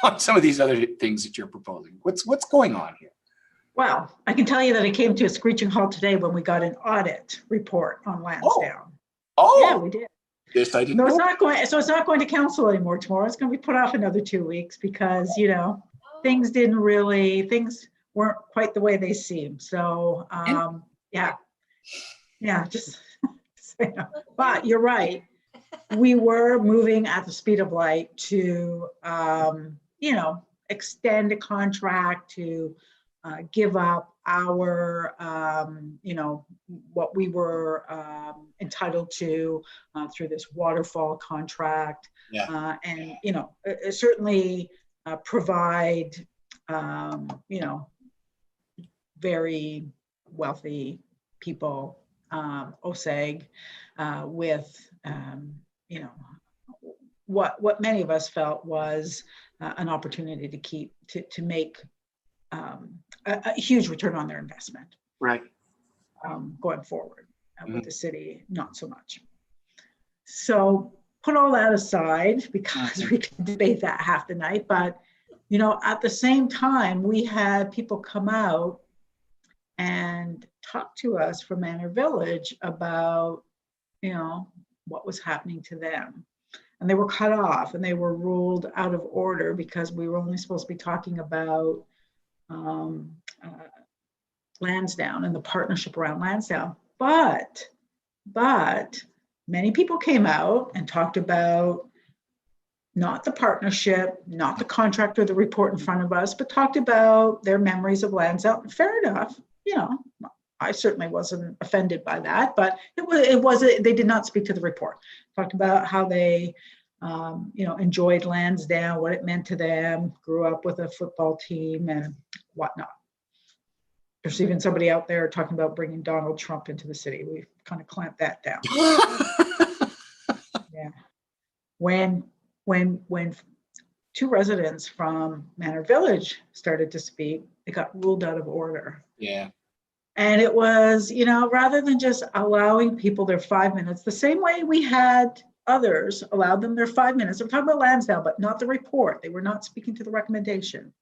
on some of these other things that you're proposing? What's going on here? Well, I can tell you that it came to a screeching halt today when we got an audit report on Lansdowne. Oh, yeah, we did. Yes, I did. No, it's not going. So it's not going to council anymore tomorrow. It's going to be put off another 2 weeks because things weren't quite the way they seem. So just but you're right. We were moving at the speed of light to extend a contract, to give up our what we were entitled to through this waterfall contract, and certainly provide very wealthy people, OSEG, with what many of us felt was an opportunity to make a huge return on their investment. Right. Going forward with the city, not so much. So put all that aside because we can debate that half the night. But at the same time, we had people come out and talk to us from Manor Village about what was happening to them. And they were cut off and they were ruled out of order because we were only supposed to be talking about Lansdowne and the partnership around Lansdowne. But many people came out and talked about not the partnership, not the contract or the report in front of us, but talked about their memories of Lansdowne. Fair enough. I certainly wasn't offended by that, but they did not speak to the report. Talked about how they, enjoyed Lansdowne, what it meant to them, grew up with a football team and whatnot. There's even somebody out there talking about bringing Donald Trump into the city. We kind of clamped that down. Yeah. When two residents from Manor Village started to speak, they got ruled out of order. Yeah. And it was, rather than just allowing people their 5 minutes, the same way we had others allowed them their 5 minutes. I'm talking about Lansdowne, but not the report. They were not speaking to the recommendation.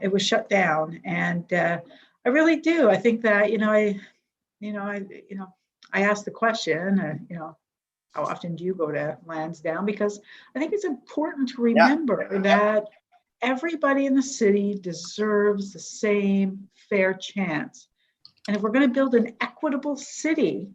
It was shut down. And I really do. I think that, I asked the question, how often do you go to Lansdowne? Because I think it's important to remember that everybody in the city deserves the same fair chance. And if we're going to build an equitable city,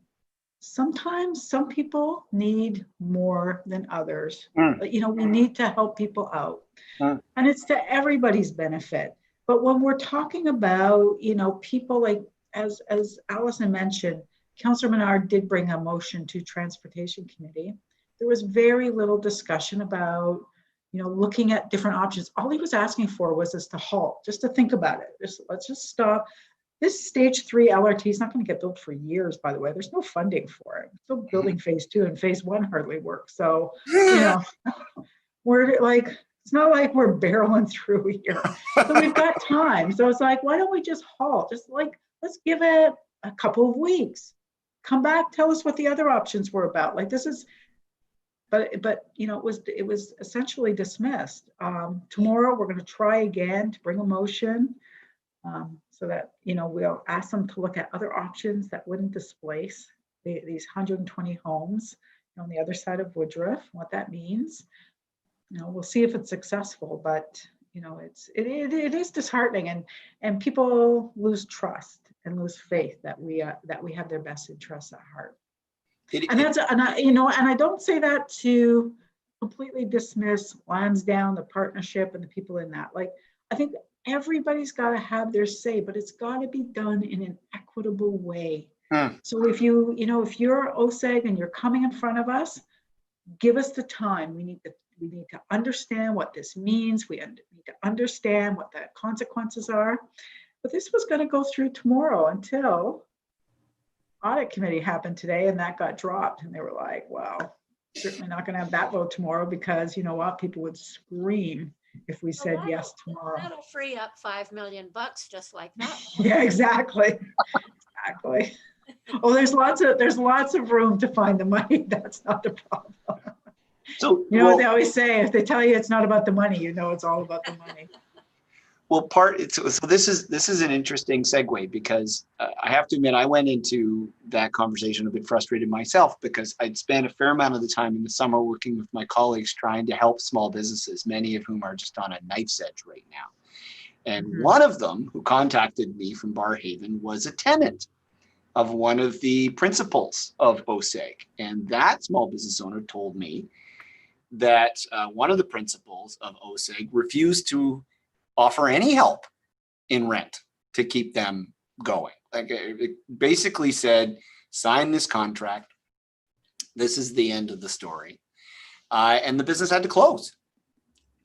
sometimes some people need more than others. But, we need to help people out. And it's to everybody's benefit. But when we're talking about, people like, as Alison mentioned, Councilor Menard did bring a motion to Transportation Committee. There was very little discussion about, looking at different options. All he was asking for was us to halt, just to think about it. Let's just stop. This stage 3 LRT is not going to get built for years, by the way. There's no funding for it. Still building phase 2 and phase 1 hardly works. So, we're like, it's not like we're barreling through here. So we've got time. So it's like, why don't we just halt? Just let's give it a couple of weeks. Come back, tell us what the other options were about. Like this is, but it was essentially dismissed. Tomorrow we're going to try again to bring a motion so that we'll ask them to look at other options that wouldn't displace these 120 homes on the other side of Woodruff. What that means, we'll see if it's successful. But it is disheartening, and people lose trust and lose faith that we have their best interests at heart. I don't say that to completely dismiss Lansdowne, the partnership, and the people in that. Like, I think everybody's got to have their say, but it's got to be done in an equitable way. So if you're OSEG and you're coming in front of us, give us the time. We need to understand what this means. We need to understand what the consequences are. But this was going to go through tomorrow until audit committee happened today, and that got dropped. And they were like, well, certainly not going to have that vote tomorrow because you know what? People would scream if we said yes tomorrow. That'll free up $5 million just like that. Yeah, exactly. Exactly. Oh, there's lots of room to find the money. That's not the problem. So what they always say, if they tell you it's not about the money, it's all about the money. Well, so this is an interesting segue because I have to admit I went into that conversation a bit frustrated myself because I'd spent a fair amount of the time in the summer working with my colleagues trying to help small businesses, many of whom are just on a knife's edge right now. And one of them who contacted me from Barrhaven was a tenant of one of the principals of OSEG. And that small business owner told me that one of the principals of OSEG refused to offer any help in rent to keep them going. Like it basically said, sign this contract. This is the end of the story. And the business had to close.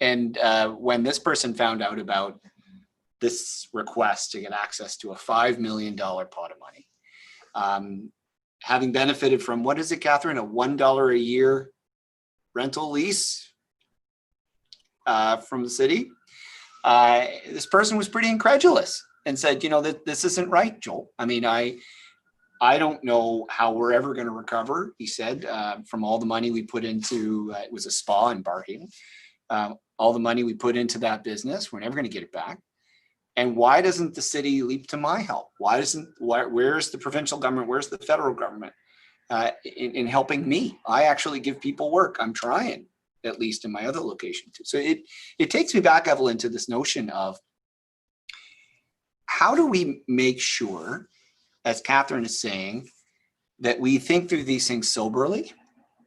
And when this person found out about this request to get access to a $5 million pot of money, having benefited from, what is it, Catherine, a $1 a year rental lease from the city, this person was pretty incredulous and said, that this isn't right, Joel. I mean, I don't know how we're ever going to recover, he said, from all the money we put into, it was a spa in Barrhaven, all the money we put into that business, we're never going to get it back. And why doesn't the city leap to my help? Where's the provincial government? Where's the federal government in helping me? I actually give people work. I'm trying, at least in my other location too. So it takes me back, Evelyn, to this notion of how do we make sure, as Catherine is saying, that we think through these things soberly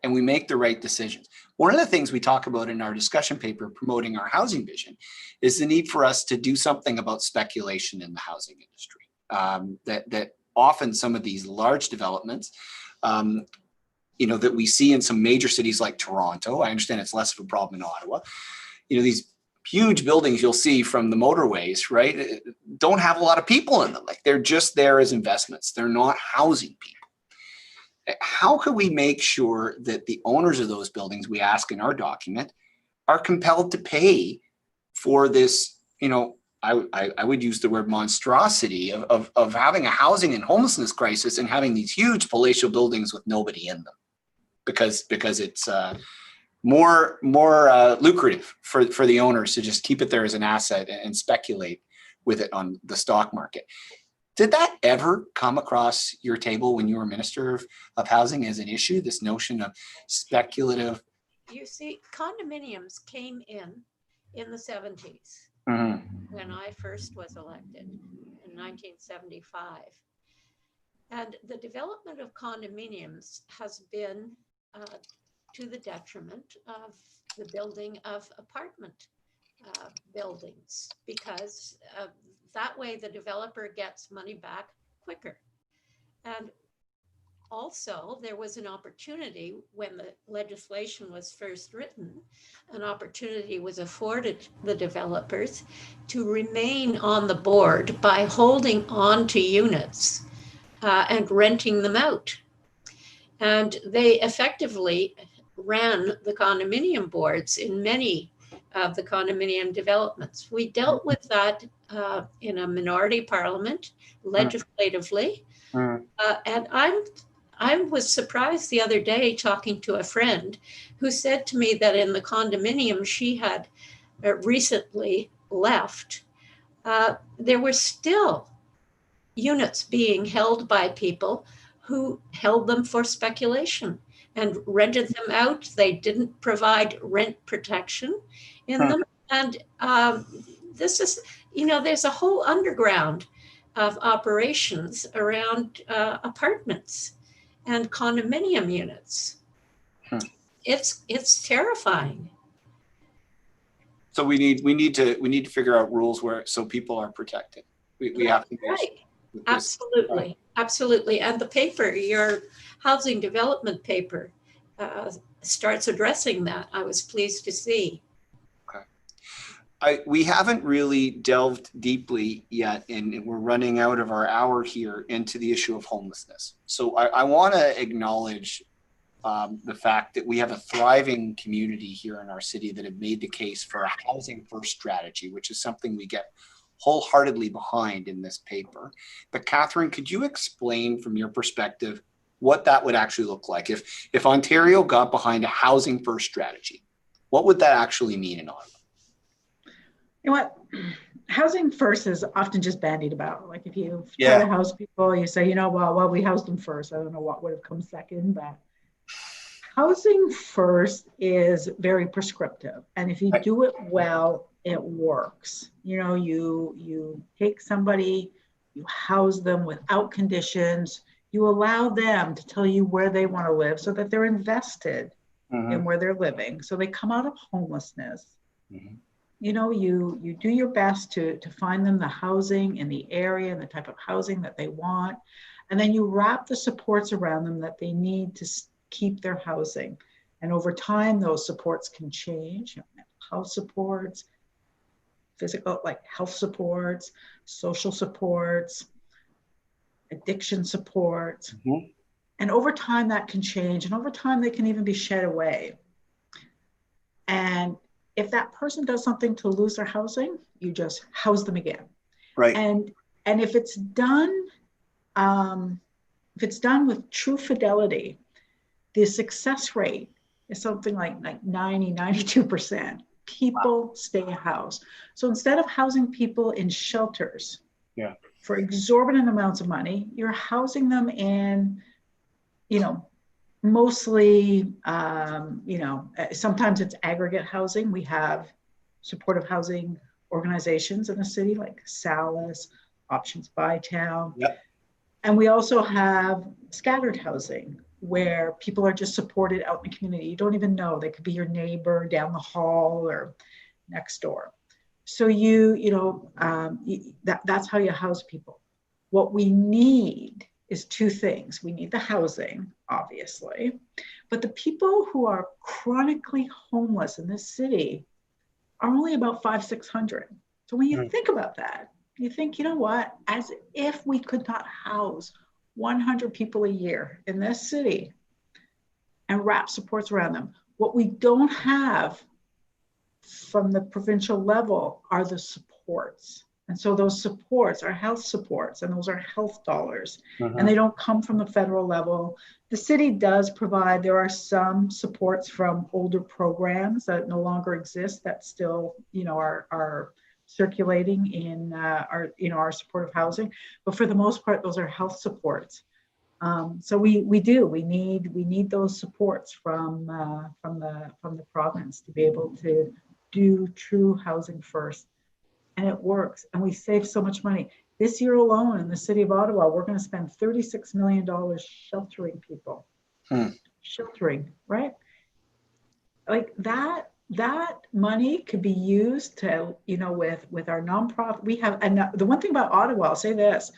and we make the right decisions. One of the things we talk about in our discussion paper promoting our housing vision is the need for us to do something about speculation in the housing industry. that often some of these large developments, that we see in some major cities like Toronto. I understand it's less of a problem in Ottawa. These huge buildings you'll see from the motorways, right, don't have a lot of people in them. Like, they're just there as investments. They're not housing people. How can we make sure that the owners of those buildings, we ask in our document, are compelled to pay for this, I would use the word monstrosity of having a housing and homelessness crisis and having these huge palatial buildings with nobody in them, because it's more lucrative for the owners to just keep it there as an asset and speculate with it on the stock market. Did that ever come across your table when you were Minister of Housing as an issue, this notion of speculative? You see, condominiums came in the 70s when I first was elected in 1975. And the development of condominiums has been to the detriment of the building of apartment buildings, because that way the developer gets money back quicker. And also, there was an opportunity when the legislation was first written, an opportunity was afforded the developers to remain on the board by holding on to units and renting them out. And they effectively ran the condominium boards in many of the condominium developments. We dealt with that in a minority parliament legislatively. And I was surprised the other day talking to a friend who said to me that in the condominium she had recently left, there were still units being held by people who held them for speculation and rented them out. They didn't provide rent protection in them. And this is, there's a whole underground of operations around apartments and condominium units. It's terrifying. So we need to figure out rules so people are protected. We have to. Right. Absolutely. And the paper, your housing development paper, starts addressing that. I was pleased to see. Okay. We haven't really delved deeply yet, and we're running out of our hour here, into the issue of homelessness. So I want to acknowledge the fact that we have a thriving community here in our city that have made the case for a housing first strategy, which is something we get wholeheartedly behind in this paper. But Catherine, could you explain from your perspective what that would actually look like? If Ontario got behind a housing first strategy, what would that actually mean in Ottawa? You know what? Housing first is often just bandied about. Like, if you try to house people, you say, well, we housed them first. I don't know what would have come second, but housing first is very prescriptive. And if you do it well, it works. You take somebody, you house them without conditions, you allow them to tell you where they want to live so that they're invested in where they're living. So they come out of homelessness. You do your best to find them the housing in the area and the type of housing that they want. And then you wrap the supports around them that they need to keep their housing. And over time, those supports can change. Mental health supports, physical, like health supports, social supports, addiction supports. And over time that can change. And over time they can even be shed away. And if that person does something to lose their housing, you just house them again. Right. And if it's done with true fidelity, the success rate is something like 92%. People stay housed. So instead of housing people in shelters for exorbitant amounts of money, you're housing them in, mostly, sometimes it's aggregate housing. We have supportive housing organizations in the city like Salis, Options Bytown. And we also have scattered housing where people are just supported out in the community. You don't even know. They could be your neighbor down the hall or next door. So that's how you house people. What we need is two things. We need the housing, obviously, but the people who are chronically homeless in this city are only about 500-600. So when you think about that, you think, you know what, as if we could not house 100 people a year in this city and wrap supports around them. What we don't have from the provincial level are the supports. And so those supports are health supports, and those are health dollars, and they don't come from the federal level. The city does provide, there are some supports from older programs that no longer exist that still, are circulating in our supportive housing. But for the most part, those are health supports. So we need those supports from the province to be able to do true housing first. And it works, and we save so much money. This year alone in the city of Ottawa, we're going to spend $36 million sheltering people. Sheltering, right? Like that money could be used to, with our nonprofit. We have, and the one thing about Ottawa, I'll say this,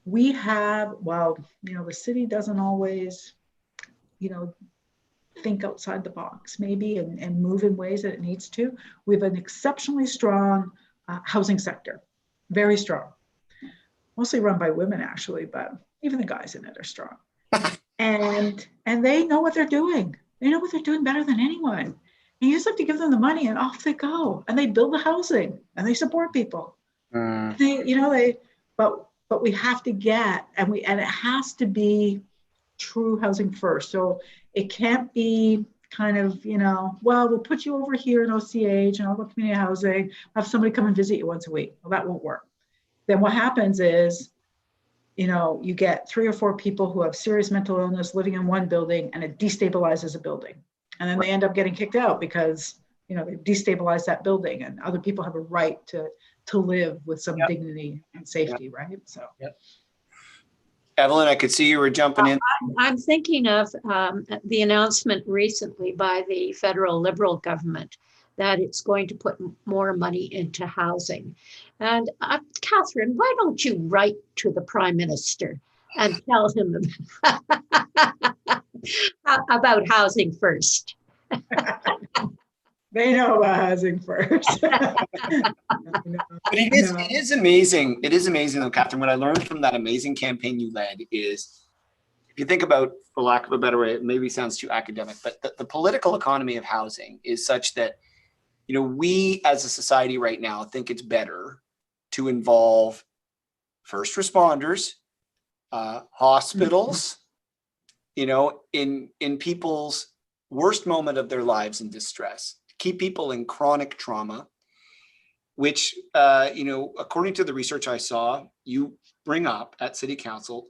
we have, the city doesn't always, think outside the box maybe and move in ways that it needs to. We have an exceptionally strong housing sector, very strong, mostly run by women actually, but even the guys in it are strong. and they know what they're doing. They know what they're doing better than anyone. And you just have to give them the money and off they go. And they build the housing and they support people. But we have to get, and it has to be true housing first. So it can't be kind of, we'll put you over here in OCH and all the community housing, have somebody come and visit you once a week. Well, that won't work. Then what happens is, you get 3 or 4 people who have serious mental illness living in one building, and it destabilizes a building. And then they end up getting kicked out because, they destabilize that building, and other people have a right to live with some dignity and safety, right? So. Evelyn, I could see you were jumping in. I'm thinking of the announcement recently by the federal Liberal government that it's going to put more money into housing. And Catherine, why don't you write to the Prime Minister and tell him about housing first? They know about housing first. But it is amazing. It is amazing though, Catherine. What I learned from that amazing campaign you led is, if you think about, for lack of a better way, it maybe sounds too academic, but the political economy of housing is such that, we as a society right now think it's better to involve first responders, hospitals, in people's worst moment of their lives in distress, keep people in chronic trauma, which, according to the research I saw you bring up at City Council,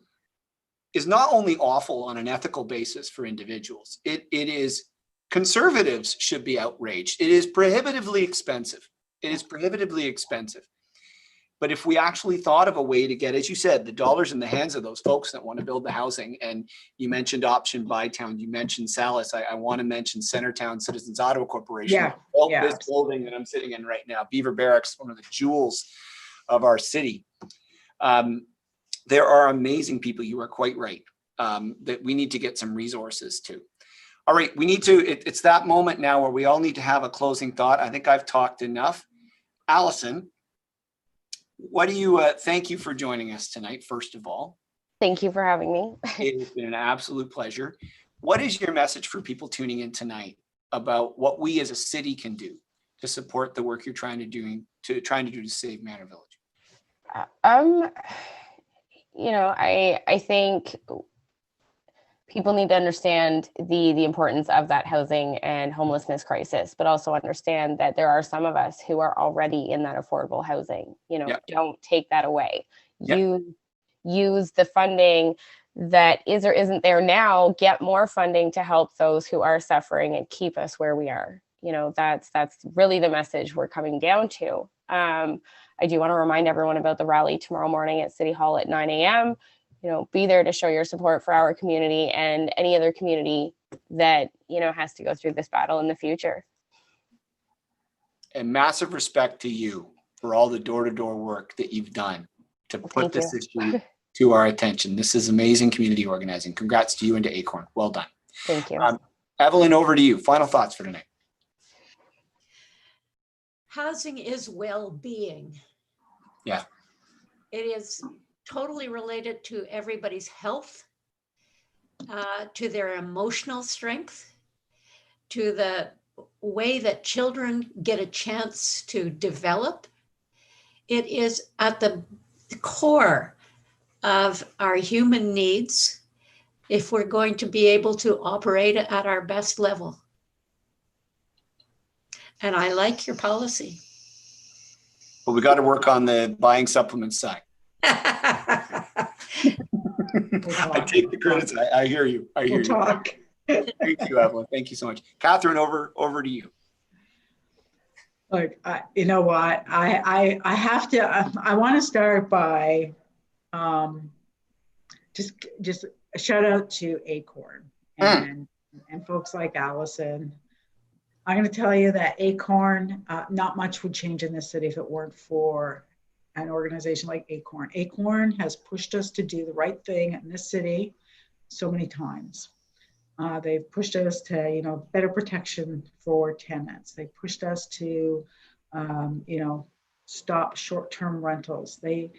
is not only awful on an ethical basis for individuals, it is, conservatives should be outraged. It is prohibitively expensive. It is prohibitively expensive. But if we actually thought of a way to get, as you said, the dollars in the hands of those folks that want to build the housing, and you mentioned Option Bytown, you mentioned Salis, I want to mention Centertown Citizens Ottawa Corporation. This building that I'm sitting in right now, Beaver Barracks, one of the jewels of our city. There are amazing people, you are quite right, that we need to get some resources to. All right, we need to, it's that moment now where we all need to have a closing thought. I think I've talked enough. Alison, what do you, thank you for joining us tonight, first of all. Thank you for having me. It has been an absolute pleasure. What is your message for people tuning in tonight about what we as a city can do to support the work you're trying to do to save Manor Village? I think people need to understand the importance of that housing and homelessness crisis, but also understand that there are some of us who are already in that affordable housing. Don't take that away. Use the funding that is or isn't there now, get more funding to help those who are suffering and keep us where we are. That's really the message we're coming down to. I do want to remind everyone about the rally tomorrow morning at City Hall at 9 a.m. Be there to show your support for our community and any other community that, has to go through this battle in the future. And massive respect to you for all the door-to-door work that you've done to put Thank this you. issue to our attention. This is amazing community organizing. Congrats to you and to ACORN. Well done. Thank you. Evelyn, over to you. Final thoughts for tonight. Housing is well-being. Yeah. It is totally related to everybody's health, to their emotional strength, to the way that children get a chance to develop. It is at the core of our human needs if we're going to be able to operate at our best level. And I like your policy. Well, we got to work on the buying supplements side. I take the credits. I hear you. I hear you. Thank you, Evelyn. Thank you so much. Catherine, over to you. Look, you know what? I have to. I want to start by just a shout out to ACORN and folks like Alison. I'm going to tell you that ACORN, not much would change in this city if it weren't for an organization like ACORN. ACORN has pushed us to do the right thing in this city so many times. They've pushed us to, you know, better protection for tenants. They pushed us to, you know, stop short-term rentals. They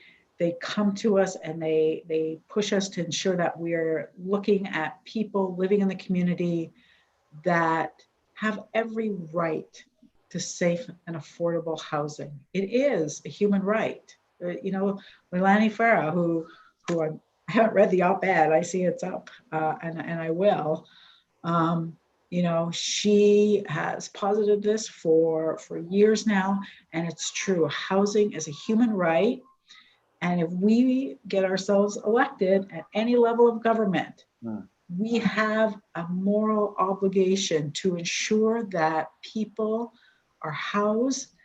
come to us and they push us to ensure that we're looking at people living in the community that have every right to safe and affordable housing. It is a human right. You know, Leilani Farah, who I haven't read the op-ed, I see it's up, and I will. You know, she has posited this for years now, and it's true. Housing is a human right. And if we get ourselves elected at any level of government, we have a moral obligation to ensure that people are housed.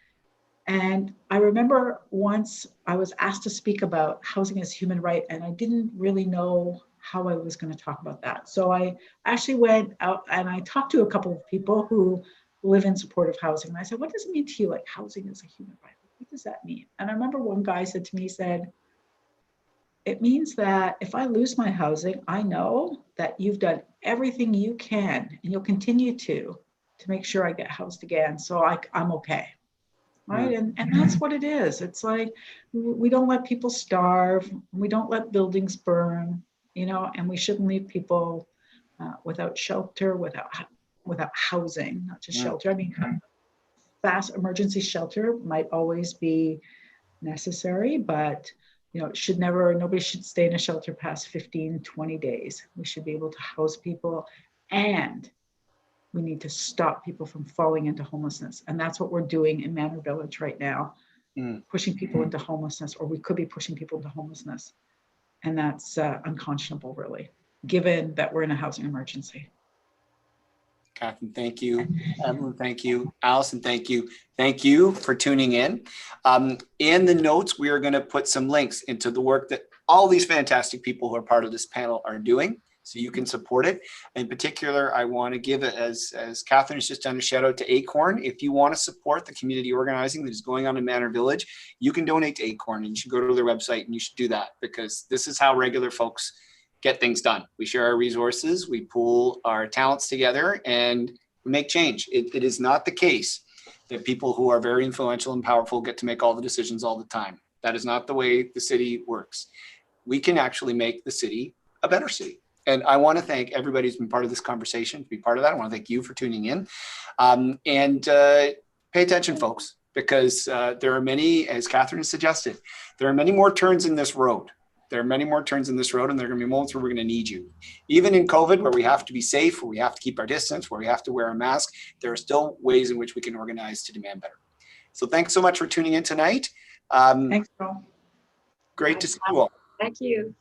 And I remember once I was asked to speak about housing as human right, and I didn't really know how I was going to talk about that. So I actually went out and I talked to a couple of people who live in supportive housing. And I said, what does it mean to you, like housing is a human right? What does that mean? And I remember one guy said to me, he said, it means that if I lose my housing, I know that you've done everything you can and you'll continue to make sure I get housed again. So I'm okay. Right. And that's what it is. It's like, we don't let people starve. We don't let buildings burn, you know, and we shouldn't leave people without shelter, without housing, not just shelter. I mean, fast emergency shelter might always be necessary, but you know, nobody should stay in a shelter past 15, 20 days. We should be able to house people, and we need to stop people from falling into homelessness. And that's what we're doing in Manor Village right now, pushing people into homelessness, or we could be pushing people into homelessness. And that's unconscionable, really, given that we're in a housing emergency. Catherine, thank you. Evelyn, thank you. Alison, thank you. Thank you for tuning in. In the notes, we are going to put some links into the work that all these fantastic people who are part of this panel are doing, so you can support it. In particular, I want to give it, as Catherine has just done, a shout out to ACORN. If you want to support the community organizing that is going on in Manor Village, you can donate to ACORN, and you should go to their website and you should do that, because this is how regular folks get things done. We share our resources, we pool our talents together, and we make change. It is not the case that people who are very influential and powerful get to make all the decisions all the time. That is not the way the city works. We can actually make the city a better city. And I want to thank everybody who's been part of this conversation, to be part of that. I want to thank you for tuning in. And pay attention, folks, because there are many, as Catherine has suggested, there are many more turns in this road. There are many more turns in this road, and there are going to be moments where we're going to need you. Even in COVID, where we have to be safe, where we have to keep our distance, where we have to wear a mask, there are still ways in which we can organize to demand better. So thanks so much for tuning in tonight. Thanks, Joel. Great to see you all. Thank you.